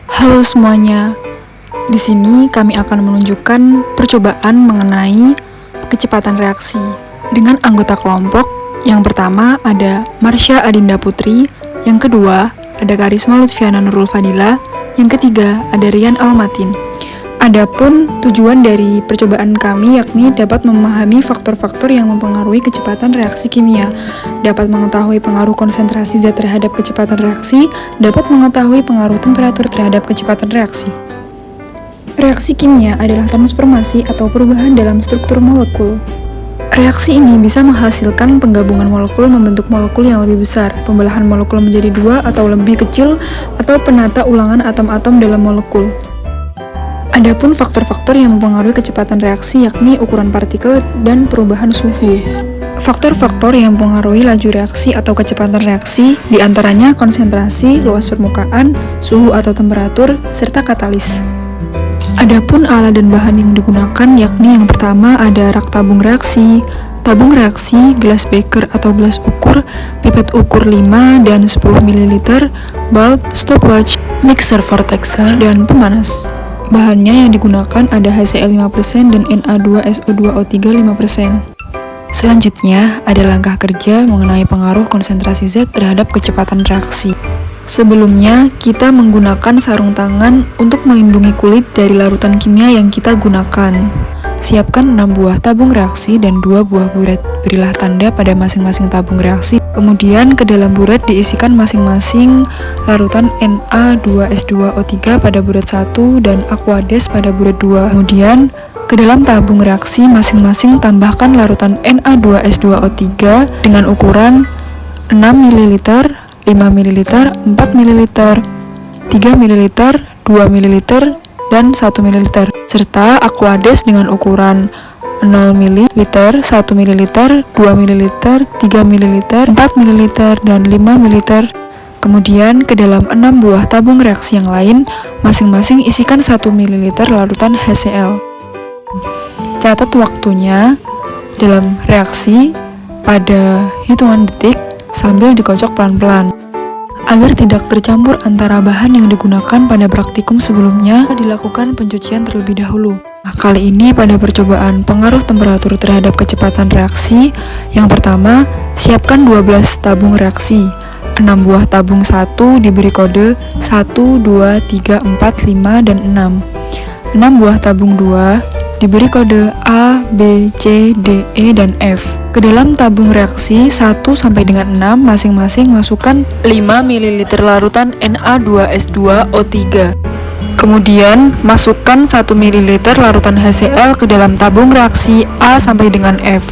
Halo semuanya, di sini kami akan menunjukkan percobaan mengenai kecepatan reaksi dengan anggota kelompok. Yang pertama ada Marsha Adinda Putri, yang kedua ada Karisma Lutfiana Nurul Fadila, yang ketiga ada Rian Almatin. Adapun tujuan dari percobaan kami yakni dapat memahami faktor-faktor yang mempengaruhi kecepatan reaksi kimia, dapat mengetahui pengaruh konsentrasi zat terhadap kecepatan reaksi, dapat mengetahui pengaruh temperatur terhadap kecepatan reaksi. Reaksi kimia adalah transformasi atau perubahan dalam struktur molekul. Reaksi ini bisa menghasilkan penggabungan molekul membentuk molekul yang lebih besar, pembelahan molekul menjadi dua atau lebih kecil, atau penata ulangan atom-atom dalam molekul. Adapun faktor-faktor yang mempengaruhi kecepatan reaksi yakni ukuran partikel dan perubahan suhu. Faktor-faktor yang mempengaruhi laju reaksi atau kecepatan reaksi diantaranya konsentrasi, luas permukaan, suhu atau temperatur, serta katalis. Adapun alat dan bahan yang digunakan yakni yang pertama ada rak tabung reaksi, gelas beker atau gelas ukur, pipet ukur 5 dan 10 ml, bulb, stopwatch, mixer vortexer, dan pemanas. Bahannya yang digunakan ada HCl 5% dan Na2SO2O3 5%. Selanjutnya, ada langkah kerja mengenai pengaruh konsentrasi zat terhadap kecepatan reaksi. Sebelumnya, kita menggunakan sarung tangan untuk melindungi kulit dari larutan kimia yang kita gunakan. Siapkan 6 buah tabung reaksi dan 2 buah buret. Berilah tanda pada masing-masing tabung reaksi. Kemudian ke dalam buret diisikan masing-masing larutan Na2S2O3 pada buret 1 dan Aquades pada buret 2. Kemudian ke dalam tabung reaksi masing-masing tambahkan larutan Na2S2O3 dengan ukuran 6 ml, 5 ml, 4 ml, 3 ml, 2 ml, dan 1 ml, serta Aquades dengan ukuran 0 ml, 1 ml, 2 ml, 3 ml, 4 ml, dan 5 ml. Kemudian ke dalam 6 buah tabung reaksi yang lain, masing-masing isikan 1 ml larutan HCl. Catat waktunya dalam reaksi pada hitungan detik sambil dikocok pelan-pelan. Agar tidak tercampur antara bahan yang digunakan pada praktikum sebelumnya, dilakukan pencucian terlebih dahulu. Nah, kali ini pada percobaan pengaruh temperatur terhadap kecepatan reaksi, yang pertama, siapkan 12 tabung reaksi. 6 buah tabung 1 diberi kode 1, 2, 3, 4, 5, dan 6. 6 buah tabung 2 diberi kode A, B, C, D, E, dan F. Ke dalam tabung reaksi 1 sampai dengan 6 masing-masing masukkan 5 ml larutan Na2S2O3. Kemudian masukkan 1 ml larutan HCl ke dalam tabung reaksi A sampai dengan F.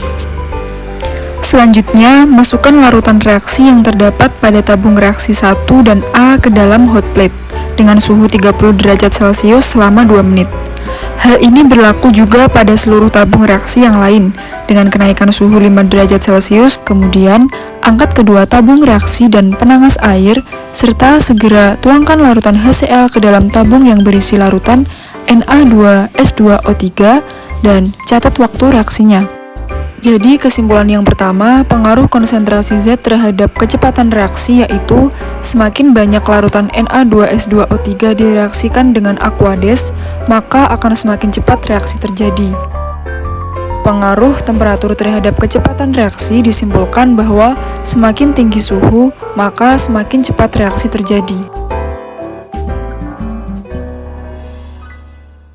Selanjutnya, masukkan larutan reaksi yang terdapat pada tabung reaksi 1 dan A ke dalam hot plate dengan suhu 30 derajat Celcius selama 2 menit. Hal ini berlaku juga pada seluruh tabung reaksi yang lain dengan kenaikan suhu 5 derajat Celcius. Kemudian, angkat kedua tabung reaksi dan penangas air, serta segera tuangkan larutan HCl ke dalam tabung yang berisi larutan Na2S2O3 dan catat waktu reaksinya. Jadi kesimpulan yang pertama, pengaruh konsentrasi zat terhadap kecepatan reaksi yaitu semakin banyak larutan Na2S2O3 direaksikan dengan Aquades, maka akan semakin cepat reaksi terjadi. Pengaruh temperatur terhadap kecepatan reaksi disimpulkan bahwa semakin tinggi suhu, maka semakin cepat reaksi terjadi.